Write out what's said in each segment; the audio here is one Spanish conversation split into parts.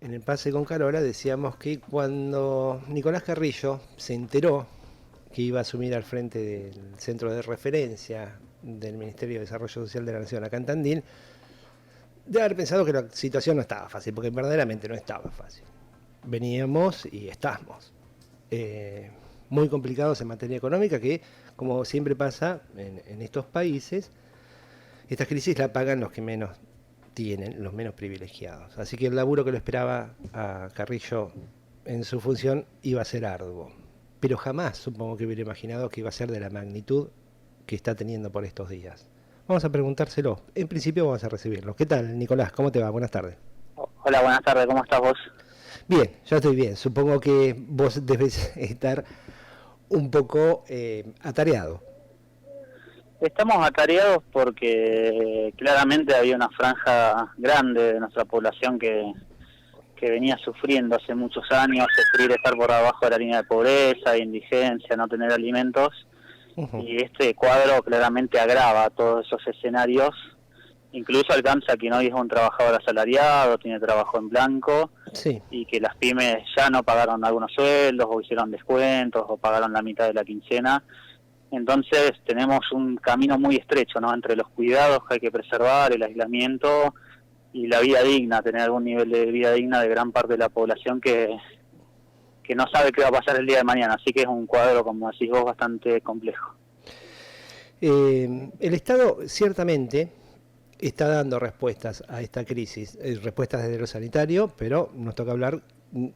En el pase con Carola decíamos que cuando Nicolás Carrillo se enteró que iba a asumir al frente del centro de referencia del Ministerio de Desarrollo Social de la Nación acá en Tandil, de haber pensado que la situación no estaba fácil, porque verdaderamente no estaba fácil. Veníamos y estamos muy complicados en materia económica, que como siempre pasa en estos países, estas crisis la pagan los que menos tienen, los menos privilegiados. Así que el laburo que lo esperaba a Carrillo en su función iba a ser arduo. Pero jamás supongo que hubiera imaginado que iba a ser de la magnitud que está teniendo por estos días. Vamos a preguntárselo. En principio vamos a recibirlo. ¿Qué tal, Nicolás? ¿Cómo te va? Buenas tardes. Hola, buenas tardes. ¿Cómo estás vos? Bien, yo estoy bien. Supongo que vos debes estar un poco atareado. Estamos atareados porque claramente había una franja grande de nuestra población que venía sufriendo hace muchos años, sufrir estar por abajo de la línea de pobreza, de indigencia, no tener alimentos. Y este cuadro claramente agrava todos esos escenarios. Incluso alcanza a quien hoy es un trabajador asalariado, tiene trabajo en blanco, Sí. y que las pymes ya no pagaron algunos sueldos, o hicieron descuentos, o pagaron la mitad de la quincena. Entonces tenemos un camino muy estrecho, ¿no?, entre los cuidados que hay que preservar, el aislamiento y la vida digna, tener algún nivel de vida digna de gran parte de la población que no sabe qué va a pasar el día de mañana. Así que es un cuadro, como decís vos, bastante complejo. El Estado ciertamente está dando respuestas a esta crisis, respuestas desde lo sanitario, pero nos toca hablar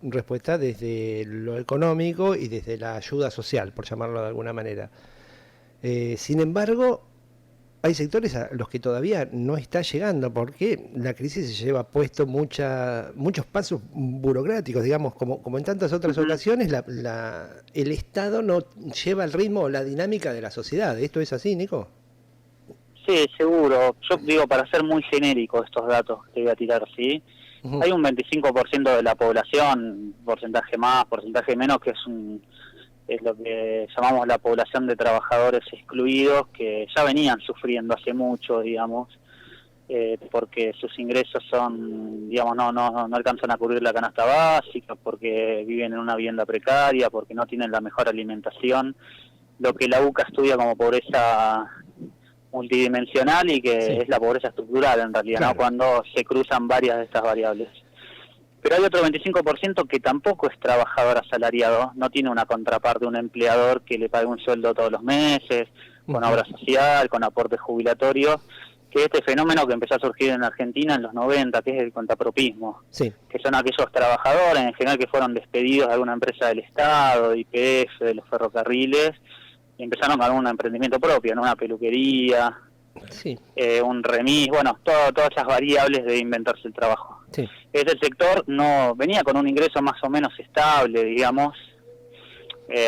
respuestas desde lo económico y desde la ayuda social, por llamarlo de alguna manera. Sin embargo, hay sectores a los que todavía no está llegando, porque la crisis se lleva puesto muchos pasos burocráticos, digamos, como en tantas otras ocasiones, el Estado no lleva el ritmo o la dinámica de la sociedad. ¿Esto es así, Nico? Sí, seguro. Yo digo, para ser muy genérico estos datos que te voy a tirar, ¿sí? Hay un 25% de la población, porcentaje más, porcentaje menos, que es lo que llamamos la población de trabajadores excluidos, que ya venían sufriendo hace mucho, digamos, porque sus ingresos son, digamos, no alcanzan a cubrir la canasta básica, porque viven en una vivienda precaria, porque no tienen la mejor alimentación, lo que la UCA estudia como pobreza multidimensional y que Sí. es la pobreza estructural en realidad, Claro. ¿no?, cuando se cruzan varias de estas variables. Pero hay otro 25% que tampoco es trabajador asalariado, no tiene una contraparte, un empleador que le pague un sueldo todos los meses, con obra social, con aportes jubilatorios, que es este fenómeno que empezó a surgir en Argentina en los 90, que es el contapropismo, Sí. que son aquellos trabajadores en general que fueron despedidos de alguna empresa del Estado, de YPF, de los ferrocarriles, y empezaron con algún emprendimiento propio, ¿no?, una peluquería, Sí. un remis, bueno, todas esas variables de inventarse el trabajo. Sí. Ese sector no venía con un ingreso más o menos estable, digamos.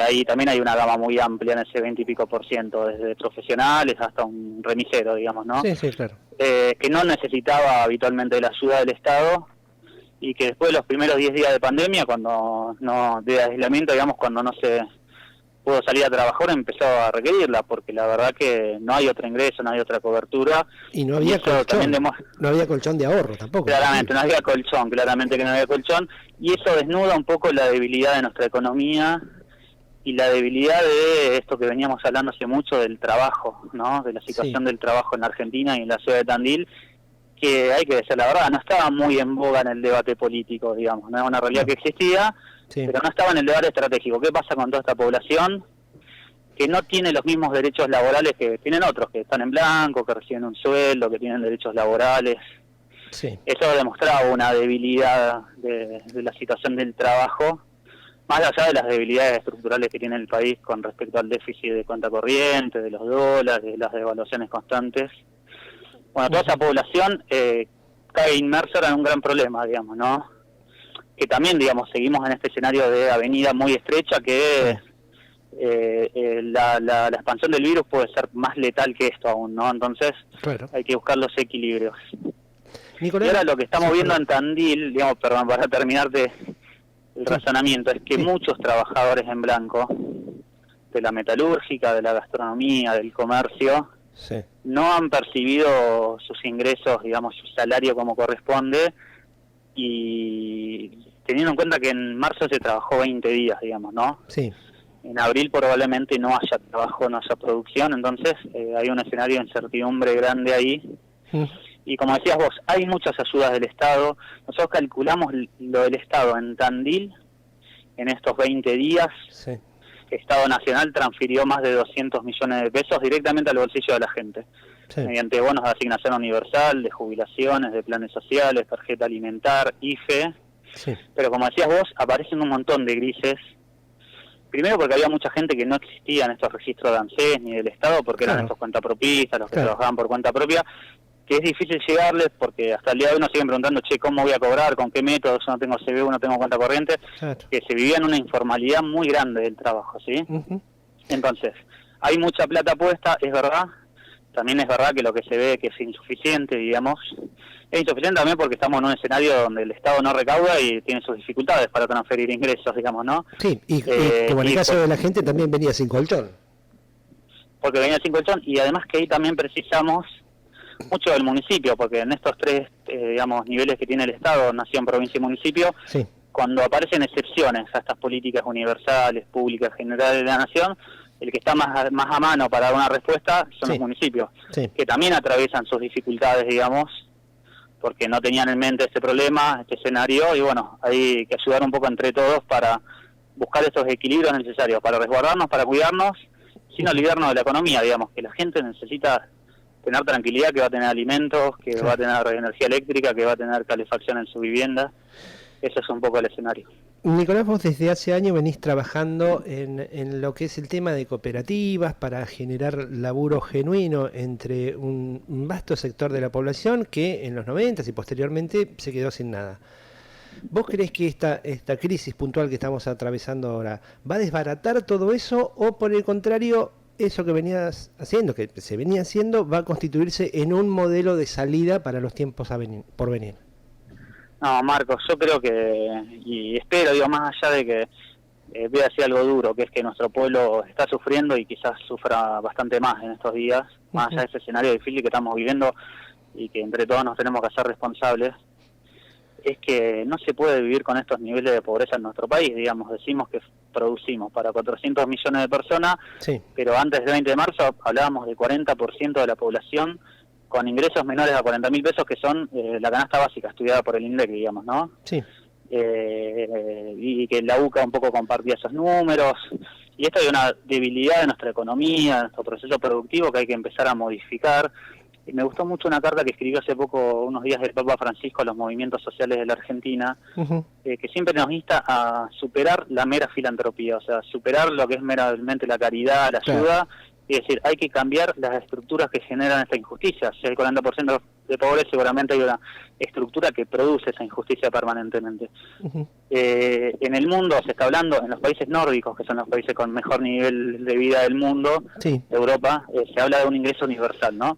Ahí también hay una gama muy amplia en ese 20 y pico por ciento, desde profesionales hasta un remisero, digamos, ¿no? Sí, sí, claro. Que no necesitaba habitualmente la ayuda del Estado, y que después de los primeros 10 días de pandemia, de aislamiento, digamos, cuando no se pudo salir a trabajar, empezó a requerirla, porque la verdad que no hay otro ingreso, no hay otra cobertura. Y no había colchón, no había colchón de ahorro tampoco. Claramente, no había colchón, claramente que no había colchón, y eso desnuda un poco la debilidad de nuestra economía y la debilidad de esto que veníamos hablando hace mucho del trabajo, ¿no?, de la situación del trabajo en la Argentina y en la ciudad de Tandil, que hay que decir la verdad, no estaba muy en boga en el debate político, digamos, no era una realidad que existía, pero no estaba en el debate estratégico. ¿Qué pasa con toda esta población que no tiene los mismos derechos laborales que tienen otros, que están en blanco, que reciben un sueldo, que tienen derechos laborales? Sí. Eso demostraba una debilidad de la situación del trabajo, más allá de las debilidades estructurales que tiene el país con respecto al déficit de cuenta corriente, de los dólares, de las devaluaciones constantes. Bueno, toda esa población cae inmersa en un gran problema, digamos, ¿no? Que también, digamos, seguimos en este escenario de avenida muy estrecha, que la expansión del virus puede ser más letal que esto aún, ¿no? Entonces hay que buscar los equilibrios. Nicolás, y ahora lo que estamos viendo en Tandil, digamos, perdón, para terminarte el razonamiento, es que muchos trabajadores en blanco, de la metalúrgica, de la gastronomía, del comercio, no han percibido sus ingresos, digamos, su salario como corresponde, y teniendo en cuenta que en marzo se trabajó 20 días, digamos, ¿no? Sí. En abril probablemente no haya trabajo, no haya producción, entonces hay un escenario de incertidumbre grande ahí. Y como decías vos, hay muchas ayudas del Estado. Nosotros calculamos lo del Estado en Tandil, en estos 20 días. Sí. Estado Nacional transfirió más de 200 millones de pesos directamente al bolsillo de la gente, Sí. mediante bonos de asignación universal, de jubilaciones, de planes sociales, tarjeta alimentar, IFE. Sí. Pero como decías vos, aparecen un montón de grises. Primero porque había mucha gente que no existía en estos registros de ANSES ni del Estado, porque eran estos cuentapropistas, los que trabajaban por cuenta propia, que es difícil llegarles porque hasta el día de hoy nos siguen preguntando, che, ¿cómo voy a cobrar? ¿Con qué métodos? Yo no tengo CBU, no tengo cuenta corriente. Claro. Que se vivía en una informalidad muy grande del trabajo, ¿sí? Entonces, hay mucha plata puesta, es verdad. También es verdad que lo que se ve que es insuficiente, digamos. Es insuficiente también porque estamos en un escenario donde el Estado no recauda y tiene sus dificultades para transferir ingresos, digamos, ¿no? Sí, y como en el caso de la gente también venía sin colchón. Porque venía sin colchón, y además que ahí también precisamos mucho del municipio, porque en estos tres, digamos, niveles que tiene el Estado, nación, provincia y municipio, sí, cuando aparecen excepciones a estas políticas universales, públicas, generales de la nación, el que está más a mano para dar una respuesta son los municipios, que también atraviesan sus dificultades, digamos, porque no tenían en mente este problema, este escenario, y bueno, hay que ayudar un poco entre todos para buscar estos equilibrios necesarios, para resguardarnos, para cuidarnos, sin olvidarnos de la economía, digamos, que la gente necesita tener tranquilidad, que va a tener alimentos, que va a tener energía eléctrica, que va a tener calefacción en su vivienda. Ese es un poco el escenario. Nicolás, vos desde hace años venís trabajando en lo que es el tema de cooperativas para generar laburo genuino entre un vasto sector de la población que en los 90 y posteriormente se quedó sin nada. ¿Vos creés que esta crisis puntual que estamos atravesando ahora va a desbaratar todo eso o por el contrario, eso que venías haciendo, que se venía haciendo, va a constituirse en un modelo de salida para los tiempos por venir? No, Marcos, yo creo que, y espero, digo, más allá de que voy a decir algo duro, que es que nuestro pueblo está sufriendo y quizás sufra bastante más en estos días, más allá de ese escenario difícil que estamos viviendo y que entre todos nos tenemos que hacer responsables, es que no se puede vivir con estos niveles de pobreza en nuestro país, digamos, decimos que producimos para 400 millones de personas, pero antes del 20 de marzo hablábamos del 40% de la población con ingresos menores a 40.000 pesos, que son la canasta básica estudiada por el INDEC, digamos, ¿no? Sí. Y que la UCA un poco compartía esos números. Y esto hay una debilidad de nuestra economía, de nuestro proceso productivo que hay que empezar a modificar. Y me gustó mucho una carta que escribió hace poco, unos días, el Papa Francisco a los movimientos sociales de la Argentina, que siempre nos insta a superar la mera filantropía, o sea, superar lo que es meramente la caridad, la ayuda. Es decir, hay que cambiar las estructuras que generan esta injusticia. Si hay 40% de pobreza, seguramente hay una estructura que produce esa injusticia permanentemente. En el mundo se está hablando, en los países nórdicos, que son los países con mejor nivel de vida del mundo, Europa, se habla de un ingreso universal, ¿no?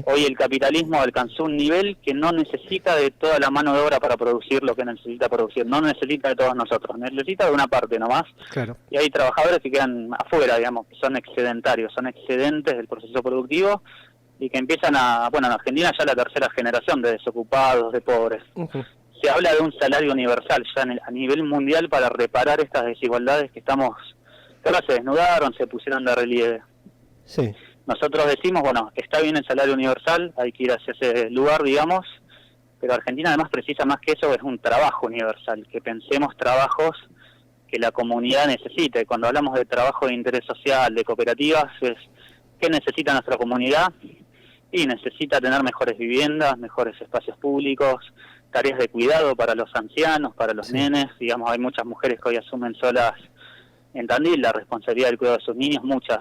Hoy el capitalismo alcanzó un nivel que no necesita de toda la mano de obra para producir lo que necesita producir, no necesita de todos nosotros, necesita de una parte nomás. Y hay trabajadores que quedan afuera, digamos, que son excedentarios, son excedentes del proceso productivo, y que empiezan bueno, en Argentina ya la tercera generación de desocupados, de pobres. Se habla de un salario universal ya a nivel mundial para reparar estas desigualdades que ahora se desnudaron, se pusieron de relieve. Nosotros decimos, bueno, está bien el salario universal, hay que ir hacia ese lugar, digamos, pero Argentina además precisa más que eso, es un trabajo universal, que pensemos trabajos que la comunidad necesite. Cuando hablamos de trabajo de interés social, de cooperativas, es ¿qué necesita nuestra comunidad? Y necesita tener mejores viviendas, mejores espacios públicos, tareas de cuidado para los ancianos, para los nenes. Digamos, hay muchas mujeres que hoy asumen solas en Tandil la responsabilidad del cuidado de sus niños, muchas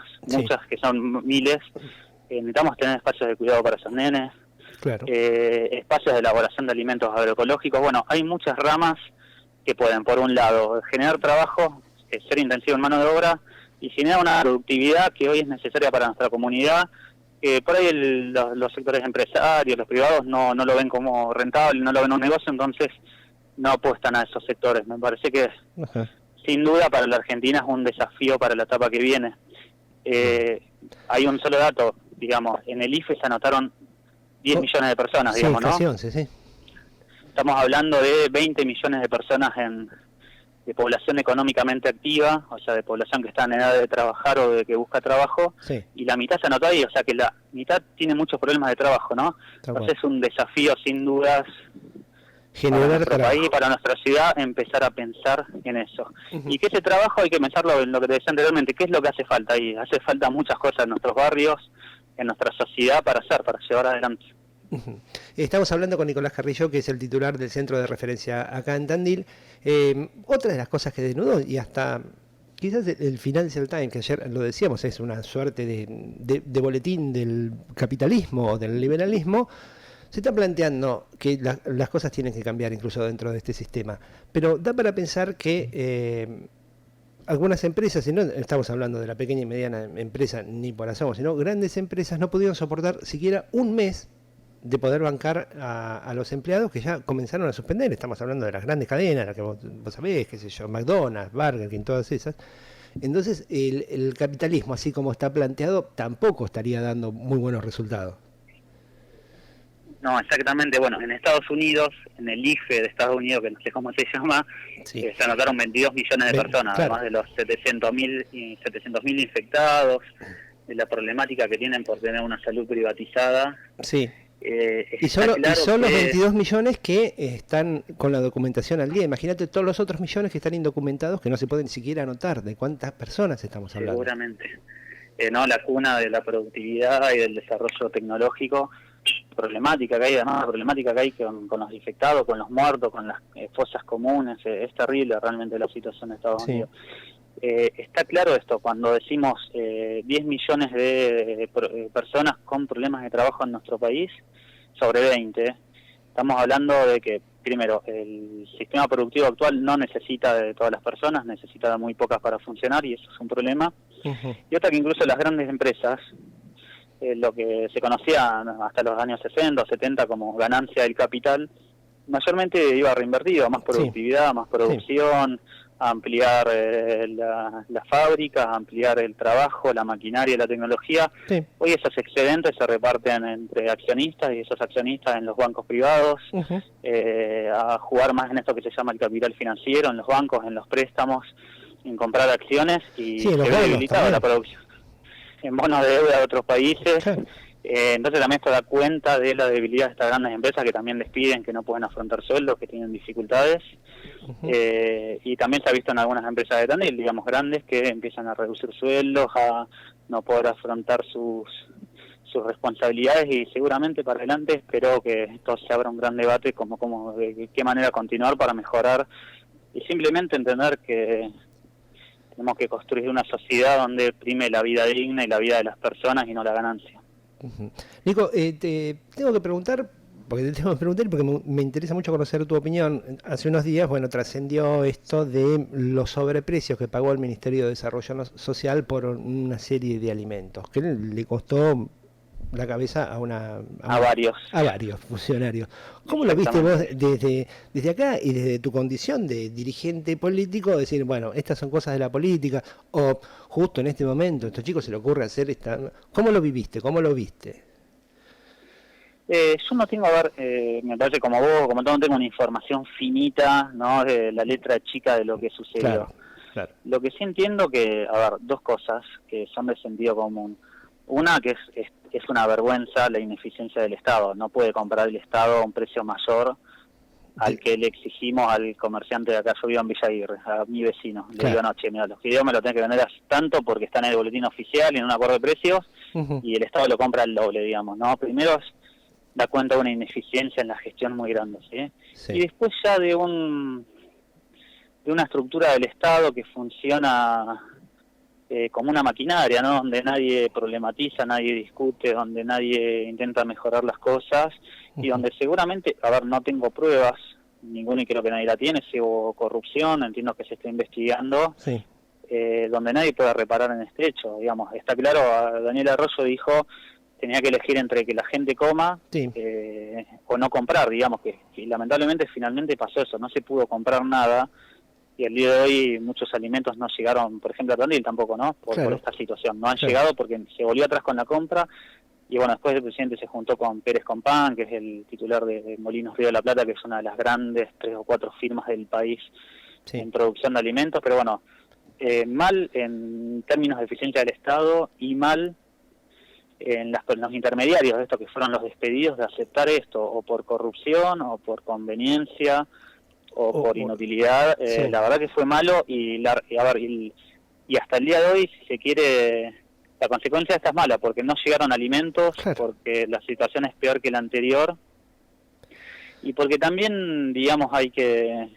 que son miles. Necesitamos tener espacios de cuidado para esos nenes, espacios de elaboración de alimentos agroecológicos. Bueno, hay muchas ramas que pueden, por un lado, generar trabajo, ser intensivo en mano de obra, y generar una productividad que hoy es necesaria para nuestra comunidad, que por ahí los sectores empresarios, los privados, no lo ven como rentable, no lo ven un negocio, entonces no apuestan a esos sectores. Me parece que sin duda para la Argentina es un desafío para la etapa que viene. Hay un solo dato, digamos, en el IFE se anotaron 10 millones de personas, digamos, ¿no? Estamos hablando de 20 millones de personas de población económicamente activa, o sea, de población que está en edad de trabajar o de que busca trabajo, Sí, y la mitad se anotó ahí, o sea que la mitad tiene muchos problemas de trabajo, ¿no? tal cual. Entonces es un desafío sin dudas para Generar nuestro trabajo. país, para nuestra ciudad, empezar a pensar en eso. Ujú. Y que ese trabajo hay que pensarlo en lo que te decía anteriormente, ¿qué es lo que hace falta ahí? Hace falta muchas cosas en nuestros barrios, en nuestra sociedad para llevar adelante. Ujú. Estamos hablando con Nicolás Carrillo, que es el titular del centro de referencia acá en Tandil. Otra de las cosas que desnudó, y hasta quizás el Financial Times, que ayer lo decíamos, es una suerte de boletín del capitalismo o del liberalismo, se está planteando que las cosas tienen que cambiar incluso dentro de este sistema. Pero da para pensar que algunas empresas, y no estamos hablando de la pequeña y mediana empresa ni por asomo, sino grandes empresas no pudieron soportar siquiera un mes de poder bancar a los empleados que ya comenzaron a suspender. Estamos hablando de las grandes cadenas, las que vos sabés, qué sé yo, McDonald's, Burger King, todas esas. Entonces el capitalismo, así como está planteado, tampoco estaría dando muy buenos resultados. No, exactamente. Bueno, en Estados Unidos, en el IFE de Estados Unidos, que no sé cómo se llama, Sí. se anotaron 22 millones de personas, Claro. además de los 700.000 infectados, de la problemática que tienen por tener una salud privatizada. Sí. Y Está son claro los que 22 millones que están con la documentación al día. Imagínate todos los otros millones que están indocumentados, que no se pueden siquiera anotar. ¿De cuántas personas estamos hablando? seguramente, no, la cuna de la productividad y del desarrollo tecnológico, problemática que hay, además problemática que hay con los infectados, con los muertos, con las fosas comunes, es terrible realmente la situación de Estados Sí. Unidos. Está claro esto, cuando decimos 10 millones de personas con problemas de trabajo en nuestro país, sobre 20, estamos hablando de que, primero, el sistema productivo actual no necesita de todas las personas, necesita de muy pocas para funcionar, y eso es un problema. Ujú. Y otra, que incluso las grandes empresas, lo que se conocía hasta los años 60 o 70 como ganancia del capital, mayormente iba reinvertido a más productividad, a más producción, a ampliar las fábricas, a ampliar el trabajo, la maquinaria, la tecnología. Sí. Hoy esos excedentes se reparten entre accionistas, y esos accionistas en los bancos privados, Ujú. a jugar más en esto que se llama el capital financiero, en los bancos, en los préstamos, en comprar acciones, y Sí, en los se ve bonos debilitada también. la producción en bonos de deuda de otros países. Claro. Entonces también esto da cuenta de la debilidad de estas grandes empresas, que también despiden, que no pueden afrontar sueldos, que tienen dificultades. Ujú. Y también se ha visto en algunas empresas de Tandil, digamos grandes, que empiezan a reducir sueldos, a no poder afrontar sus responsabilidades, y seguramente para adelante espero que esto se abra un gran debate como de qué manera continuar para mejorar, y simplemente entender que tenemos que construir una sociedad donde prime la vida digna y la vida de las personas, y no la ganancia. Ujú. Nico, te tengo que preguntar, porque te tengo que preguntar porque me interesa mucho conocer tu opinión. Hace unos días, bueno, trascendió esto de los sobreprecios que pagó el Ministerio de Desarrollo Social por una serie de alimentos, que le costó la cabeza a varios funcionarios. ¿Cómo lo viste vos desde acá y desde tu condición de dirigente político, decir, bueno, estas son cosas de la política, o justo en este momento a estos chicos se le ocurre hacer esta... ¿Cómo lo viviste? ¿Cómo lo viste? Yo no tengo, me parece como vos, como todo, no tengo una información finita, ¿no?, de la letra chica de lo que sucedió. Claro, claro. Lo que sí entiendo que, dos cosas que son de sentido común. Una, que es una vergüenza la ineficiencia del Estado. No puede comprar el Estado a un precio mayor al que le exigimos al comerciante de acá. Yo vivo en Villa Aguirre, a mi vecino. Le digo, no, che, mira, los fideos me lo tenés que vender a tanto porque está en el boletín oficial y en un acuerdo de precios, y el Estado lo compra al doble, digamos, ¿no? Primero da cuenta de una ineficiencia en la gestión muy grande, ¿sí? Sí. Y después ya de una estructura del Estado que funciona como una maquinaria, ¿no?, donde nadie problematiza, nadie discute, donde nadie intenta mejorar las cosas, y donde seguramente, no tengo pruebas, ninguna, y creo que nadie la tiene, si hubo corrupción, entiendo que se está investigando, sí. Donde nadie puede reparar en este hecho, digamos. Está claro, Daniel Arroyo dijo, tenía que elegir entre que la gente coma, sí, o no comprar, digamos, que lamentablemente finalmente pasó eso, no se pudo comprar nada, y el día de hoy muchos alimentos no llegaron, por ejemplo a Tandil tampoco, ¿no? Por esta situación, no han llegado porque se volvió atrás con la compra, Y bueno, después el presidente se juntó con Pérez Compán, que es el titular de Molinos Río de la Plata, que es una de las grandes 3 o 4 firmas del país en producción de alimentos, pero bueno, mal en términos de eficiencia del Estado y mal en los intermediarios de esto, que fueron los despedidos, de aceptar esto, o por corrupción, o por conveniencia, o por inutilidad. La verdad que fue malo, y hasta el día de hoy, si se quiere, la consecuencia de esta es mala, porque no llegaron alimentos, porque la situación es peor que la anterior, y porque también, digamos, hay que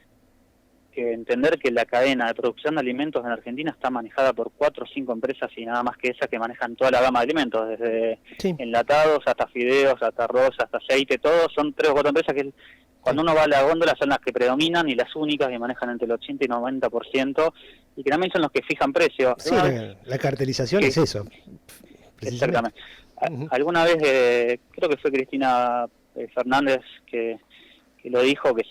entender que la cadena de producción de alimentos en Argentina está manejada por 4 o 5 empresas y nada más que esas, que manejan toda la gama de alimentos, desde enlatados hasta fideos, hasta arroz, hasta aceite, todos son 3 o 4 empresas que cuando uno va a la góndola son las que predominan y las únicas que manejan entre el 80 y 90%, y que también son los que fijan precios. Sí, la cartelización es eso. Exactamente. Alguna vez, creo que fue Cristina Fernández que lo dijo, que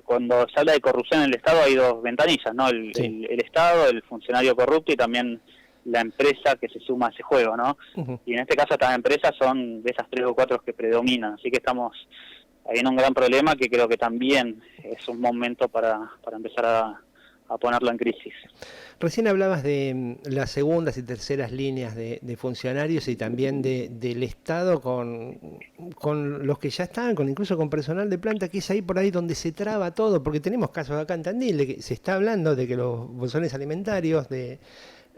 cuando se habla de corrupción en el Estado hay 2 ventanillas, ¿no? El Estado, el funcionario corrupto, y también la empresa que se suma a ese juego, ¿no? Y en este caso estas empresas son de esas 3 o 4 que predominan, así que estamos ahí en un gran problema que creo que también es un momento para empezar a ponerlo en crisis. Recién hablabas de las segundas y terceras líneas de funcionarios y también del Estado con los que ya están, incluso con personal de planta, que es ahí por ahí donde se traba todo, porque tenemos casos acá en Tandil de que se está hablando de que los bolsones alimentarios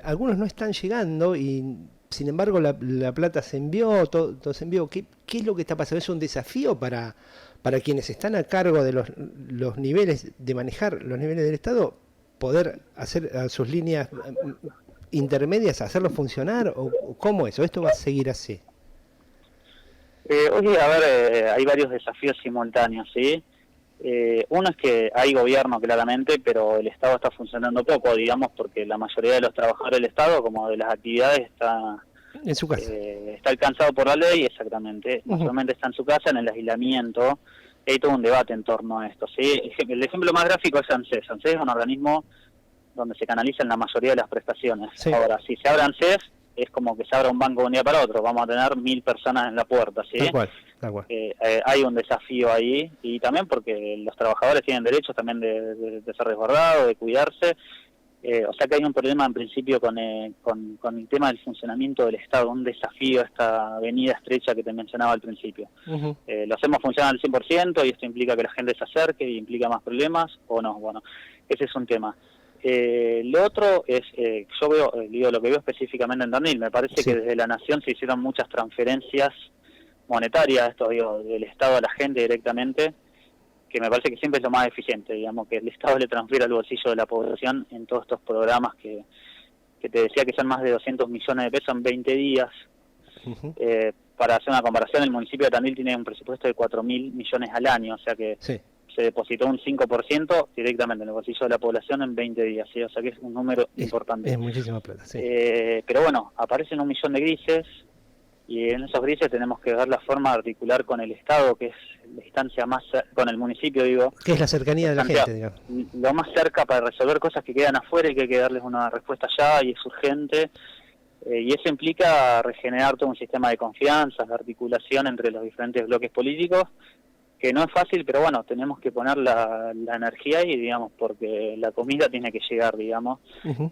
algunos no están llegando y sin embargo la plata se envió, todo se envió. ¿Qué es lo que está pasando? ¿Es un desafío para quienes están a cargo de los niveles, de manejar los niveles del Estado, poder hacer a sus líneas intermedias, hacerlo funcionar? ¿O cómo es? ¿O esto va a seguir así? Oye, a ver, hay varios desafíos simultáneos, ¿sí? Uno es que hay gobierno claramente, pero el Estado está funcionando poco, digamos, porque la mayoría de los trabajadores del Estado, como de las actividades, está en su casa. Está alcanzado por la ley, exactamente. No solamente está en su casa, en el aislamiento. Hay todo un debate en torno a esto, ¿sí? El ejemplo más gráfico es ANSES. ANSES es un organismo donde se canalizan la mayoría de las prestaciones. Ahora, si se abre ANSES, es como que se abra un banco de un día para otro. Vamos a tener 1000 personas en la puerta, ¿sí? Tal cual. Hay un desafío ahí, y también porque los trabajadores tienen derechos también de ser resguardados, de cuidarse. O sea que hay un problema en principio con el tema del funcionamiento del Estado, un desafío, esta avenida estrecha que te mencionaba al principio. Lo hacemos funcionar al 100% y esto implica que la gente se acerque y implica más problemas, o no. Bueno, ese es un tema. Lo otro es, yo veo, lo que veo específicamente en Tandil, me parece que desde la Nación se hicieron muchas transferencias monetarias, esto digo, del Estado a la gente directamente, que me parece que siempre es lo más eficiente, digamos, que el Estado le transfiera al bolsillo de la población en todos estos programas que te decía que son más de 200 millones de pesos en 20 días. Para hacer una comparación, el municipio de Tandil tiene un presupuesto de 4.000 millones al año, o sea que se depositó un 5% directamente en el bolsillo de la población en 20 días, ¿sí? O sea que es un número importante. Es muchísima plata, sí. Pero bueno, aparecen 1 millón de grises, y en esos grises tenemos que ver la forma de articular con el Estado, que es la instancia más con el municipio, digo. Que es la cercanía de la gente, digamos. Lo más cerca para resolver cosas que quedan afuera y que hay que darles una respuesta ya, y es urgente. Y eso implica regenerar todo un sistema de confianza, de articulación entre los diferentes bloques políticos, que no es fácil, pero bueno, tenemos que poner la energía ahí, digamos, porque la comida tiene que llegar, digamos.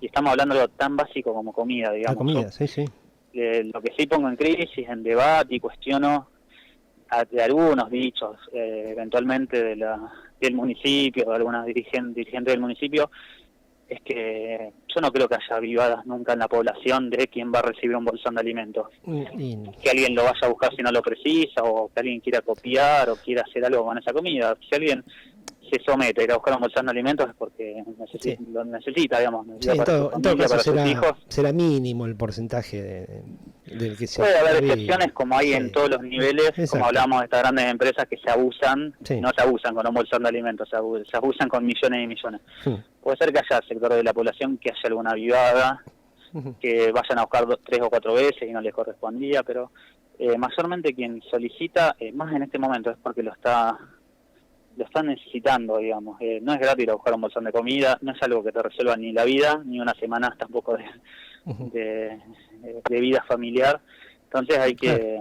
Y estamos hablando de algo tan básico como comida, digamos. La comida, sí. Lo que sí pongo en crisis, en debate, y cuestiono de algunos dichos, eventualmente del municipio, de algunas dirigentes del municipio, es que yo no creo que haya avivadas nunca en la población de quién va a recibir un bolsón de alimentos. Que alguien lo vaya a buscar si no lo precisa, o que alguien quiera copiar o quiera hacer algo con esa comida. Si alguien se somete a ir a buscar un bolsón de alimentos es porque lo necesita, digamos. En todo caso será mínimo el porcentaje del que se puede haber excepciones, como hay en todos los niveles, como hablamos de estas grandes empresas que se abusan, no se abusan con un bolsón de alimentos, se abusan con millones y millones. Puede ser que haya sector de la población que haya alguna avivada, que vayan a buscar 3 o 4 veces y no les correspondía, pero mayormente quien solicita, más en este momento, es porque lo están necesitando, digamos. No es gratis ir a buscar un bolsón de comida, no es algo que te resuelva ni la vida, ni unas semanas tampoco de vida familiar, Entonces hay que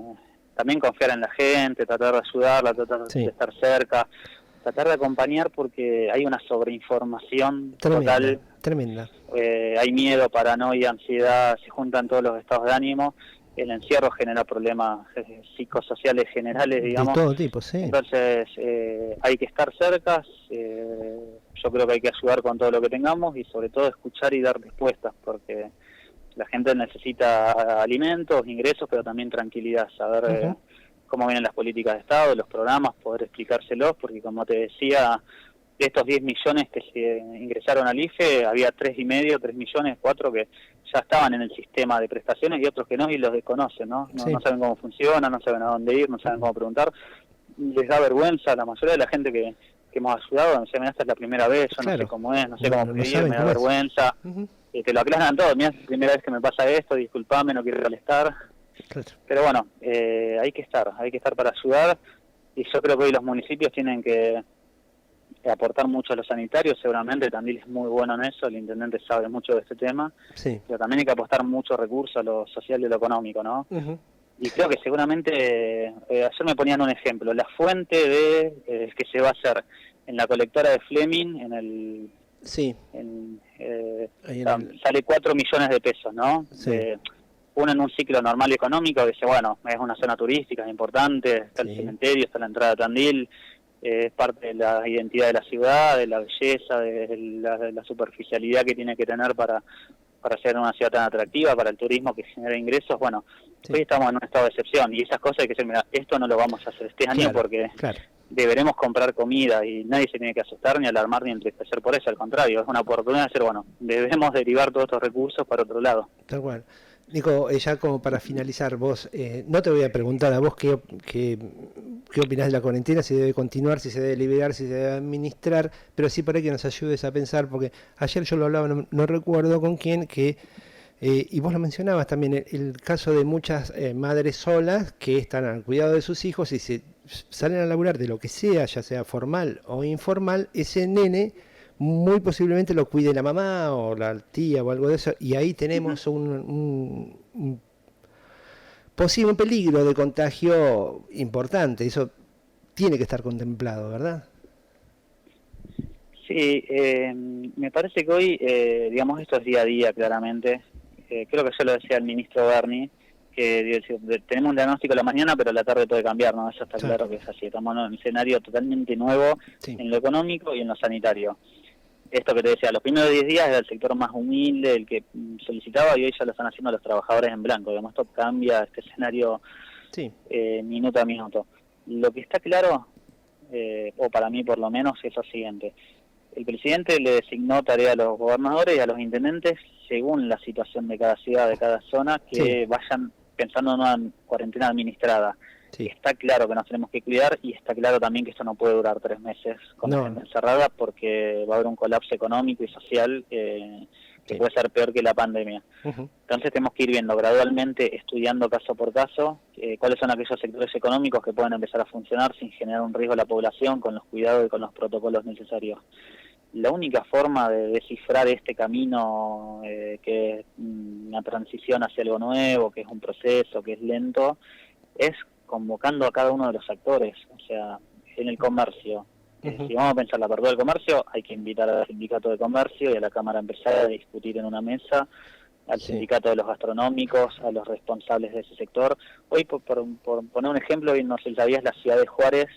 también confiar en la gente, tratar de ayudarla, tratar de estar cerca, tratar de acompañar, porque hay una sobreinformación total. Tremenda. Hay miedo, paranoia, ansiedad, se juntan todos los estados de ánimo. El encierro genera problemas psicosociales generales, digamos. De todo tipo, sí. Entonces hay que estar cerca. Yo creo que hay que ayudar con todo lo que tengamos y sobre todo escuchar y dar respuestas, porque la gente necesita alimentos, ingresos, pero también tranquilidad, saber cómo vienen las políticas de Estado, los programas, poder explicárselos, porque como te decía, de estos 10 millones que se ingresaron al IFE, había 3,5, 3 millones, 4 que ya estaban en el sistema de prestaciones y otros que no, y los desconocen, ¿no? No saben cómo funciona, no saben a dónde ir, no saben cómo preguntar. Les da vergüenza, la mayoría de la gente que hemos ayudado, no sé, mira, esta es la primera vez, yo no sé cómo es, no sé cómo pedir, me da vergüenza. Te lo aclaran todo, mira, es la primera vez que me pasa esto, disculpame, no quiero molestar. Pero bueno, hay que estar para ayudar, y yo creo que hoy los municipios tienen que aportar mucho a los sanitarios. Seguramente Tandil es muy bueno en eso, el intendente sabe mucho de este tema, pero también hay que apostar mucho recursos a lo social y lo económico, ¿no? Y creo que seguramente, ayer me ponían un ejemplo, la fuente de que se va a hacer en la colectora de Fleming, en el... sale 4 millones de pesos, ¿no? Uno en un ciclo normal económico dice, bueno, es una zona turística, es importante, está el cementerio, está la entrada de Tandil, es parte de la identidad de la ciudad, de la belleza, de la superficialidad que tiene que tener para ser una ciudad tan atractiva, para el turismo que genera ingresos. Bueno, hoy estamos en un estado de excepción, y esas cosas hay que decir, mira, esto no lo vamos a hacer este año porque deberemos comprar comida, y nadie se tiene que asustar, ni alarmar, ni entristecer por eso. Al contrario, es una oportunidad de decir, bueno, debemos derivar todos estos recursos para otro lado. Tal cual. Nico, ya como para finalizar, vos, no te voy a preguntar a vos qué opinás de la cuarentena, si debe continuar, si se debe liberar, si se debe administrar, pero sí para que nos ayudes a pensar, porque ayer yo lo hablaba, no recuerdo con quién, y vos lo mencionabas también, el caso de muchas madres solas que están al cuidado de sus hijos y se salen a laburar de lo que sea, ya sea formal o informal, ese nene muy posiblemente lo cuide la mamá o la tía o algo de eso, y ahí tenemos un posible peligro de contagio importante. Eso tiene que estar contemplado, ¿verdad? Sí, me parece que hoy, digamos, esto es día a día, claramente. Creo que yo lo decía el ministro Berni, que tenemos un diagnóstico a la mañana, pero a la tarde puede cambiar, ¿no? Eso está claro que es así. Estamos en un escenario totalmente nuevo en lo económico y en lo sanitario. Esto que te decía, los primeros 10 días era el sector más humilde, el que solicitaba, y hoy ya lo están haciendo los trabajadores en blanco. Digamos, esto cambia este escenario minuto a minuto. Lo que está claro, o para mí por lo menos, es lo siguiente. El presidente le designó tarea a los gobernadores y a los intendentes, según la situación de cada ciudad, de cada zona, que vayan pensando en una cuarentena administrada. Está claro que nos tenemos que cuidar, y está claro también que esto no puede durar 3 meses con la gente encerrada, porque va a haber un colapso económico y social que puede ser peor que la pandemia. Entonces tenemos que ir viendo gradualmente, estudiando caso por caso, cuáles son aquellos sectores económicos que pueden empezar a funcionar sin generar un riesgo a la población, con los cuidados y con los protocolos necesarios. La única forma de descifrar este camino, que es una transición hacia algo nuevo, que es un proceso, que es lento, es convocando a cada uno de los actores. O sea, en el comercio, si vamos a pensar la apertura del comercio, hay que invitar al sindicato de comercio y a la Cámara Empresaria a discutir en una mesa, al sindicato de los gastronómicos, a los responsables de ese sector. Hoy, por poner un ejemplo, hoy no sé si sabías, la ciudad de Juárez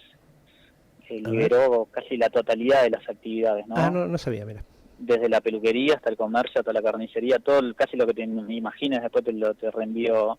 liberó casi la totalidad de las actividades, ¿no? No sabía, mira. Desde la peluquería hasta el comercio, hasta la carnicería, casi lo que te imagines, después te reenvío.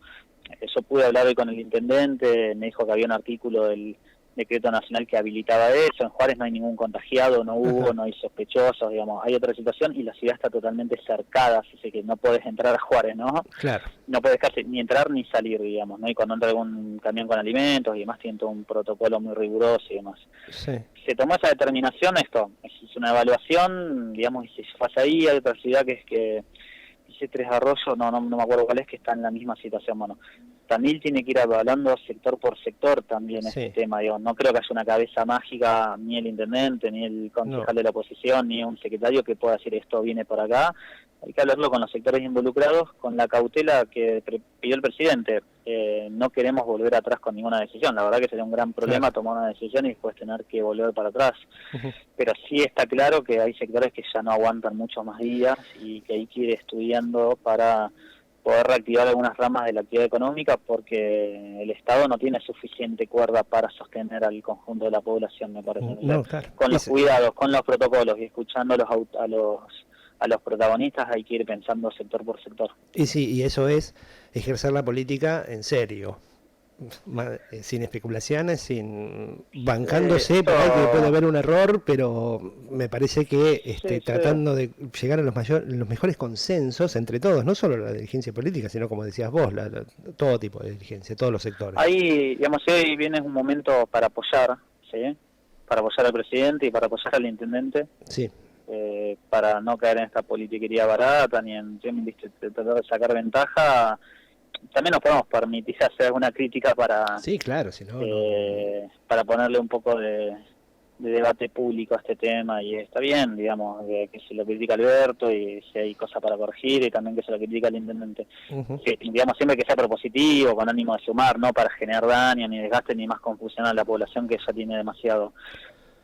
Yo pude hablar hoy con el intendente, me dijo que había un artículo del decreto nacional que habilitaba eso. En Juárez no hay ningún contagiado, no hubo, no hay sospechosos, digamos, hay otra situación, y la ciudad está totalmente cercada, así que no puedes entrar a Juárez, ¿no? Claro. No puedes casi ni entrar ni salir, digamos, ¿no? Y cuando entra algún camión con alimentos y demás, tiene todo un protocolo muy riguroso y demás. Se tomó esa determinación, esto es una evaluación, digamos, y se pasa ahí. Hay otra ciudad que es que dice Tres Arroyos, no me acuerdo cuál es, que está en la misma situación. Bueno, Tanil tiene que ir hablando sector por sector también Sí. este tema, digo, no creo que haya una cabeza mágica, ni el intendente, ni el concejal de la oposición, ni un secretario que pueda decir esto viene por acá. Hay que hablarlo con los sectores involucrados, con la cautela que pidió el presidente. No queremos volver atrás con ninguna decisión, la verdad que sería un gran problema tomar una decisión y después tener que volver para atrás. Pero sí está claro que hay sectores que ya no aguantan muchos más días y que hay que ir estudiando para poder reactivar algunas ramas de la actividad económica, porque el Estado no tiene suficiente cuerda para sostener al conjunto de la población, me parece. Con los cuidados, con los protocolos y escuchando a los protagonistas, hay que ir pensando sector por sector. Y sí, y eso es ejercer la política en serio, sin especulaciones, sin bancándose, por ahí que puede haber un error, pero me parece que tratando de llegar a los mejores consensos entre todos, no solo la dirigencia política, sino como decías vos, todo tipo de dirigencia, todos los sectores. Ahí, digamos, hoy viene un momento para apoyar, ¿sí? Para apoyar al presidente y para apoyar al intendente. Sí. Para no caer en esta politiquería barata ni en tratar de sacar ventaja. También nos podemos permitir hacer alguna crítica para claro, si no, para ponerle un poco de debate público a este tema, y está bien, digamos, que se lo critica Alberto y si hay cosas para corregir, y también que se lo critica el intendente. Digamos, siempre que sea propositivo, con ánimo de sumar, no para generar daño, ni desgaste, ni más confusión a la población que ya tiene demasiado.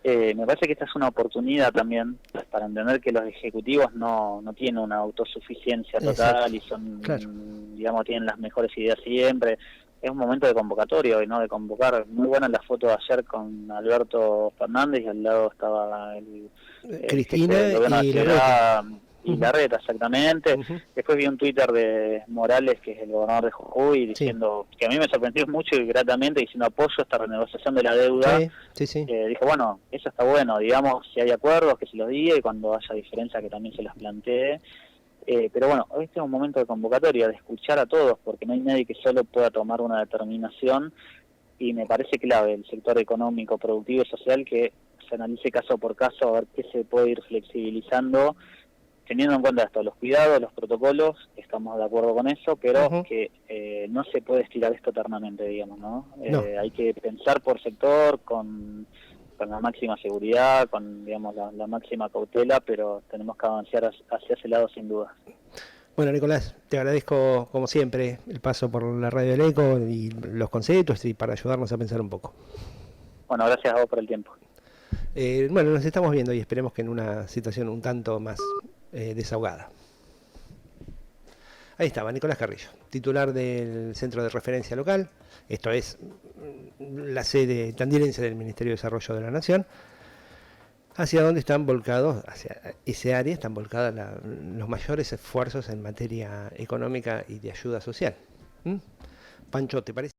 Me parece que esta es una oportunidad también para entender que los ejecutivos no tienen una autosuficiencia total. Exacto. Y son, digamos, tienen las mejores ideas siempre. Es un momento de convocatoria hoy, ¿no? De convocar. Muy buena la foto de ayer con Alberto Fernández, y al lado estaba Cristina y Larreta, exactamente. Después vi un Twitter de Morales, que es el gobernador de Jujuy, diciendo, que a mí me sorprendió mucho y gratamente, diciendo apoyo a esta renegociación de la deuda. Dijo, bueno, eso está bueno, digamos, si hay acuerdos, que se los diga, y cuando haya diferencias, que también se las plantee. Pero bueno, este es un momento de convocatoria, de escuchar a todos, porque no hay nadie que solo pueda tomar una determinación, y me parece clave el sector económico, productivo y social que se analice caso por caso, a ver qué se puede ir flexibilizando, teniendo en cuenta esto, los cuidados, los protocolos, estamos de acuerdo con eso, pero que no se puede estirar esto eternamente, digamos, ¿no? Hay que pensar por sector, con la máxima seguridad, con, digamos, la máxima cautela, pero tenemos que avanzar hacia ese lado sin duda. Bueno, Nicolás, te agradezco como siempre el paso por la Radio del Eco y los conceptos y para ayudarnos a pensar un poco. Bueno, gracias a vos por el tiempo. Bueno, nos estamos viendo y esperemos que en una situación un tanto más desahogada. Ahí estaba Nicolás Carrillo, titular del Centro de Referencia Local, esto es la sede tandilense del Ministerio de Desarrollo de la Nación, hacia donde están volcados, hacia ese área están volcados los mayores esfuerzos en materia económica y de ayuda social. Pancho, ¿te parece?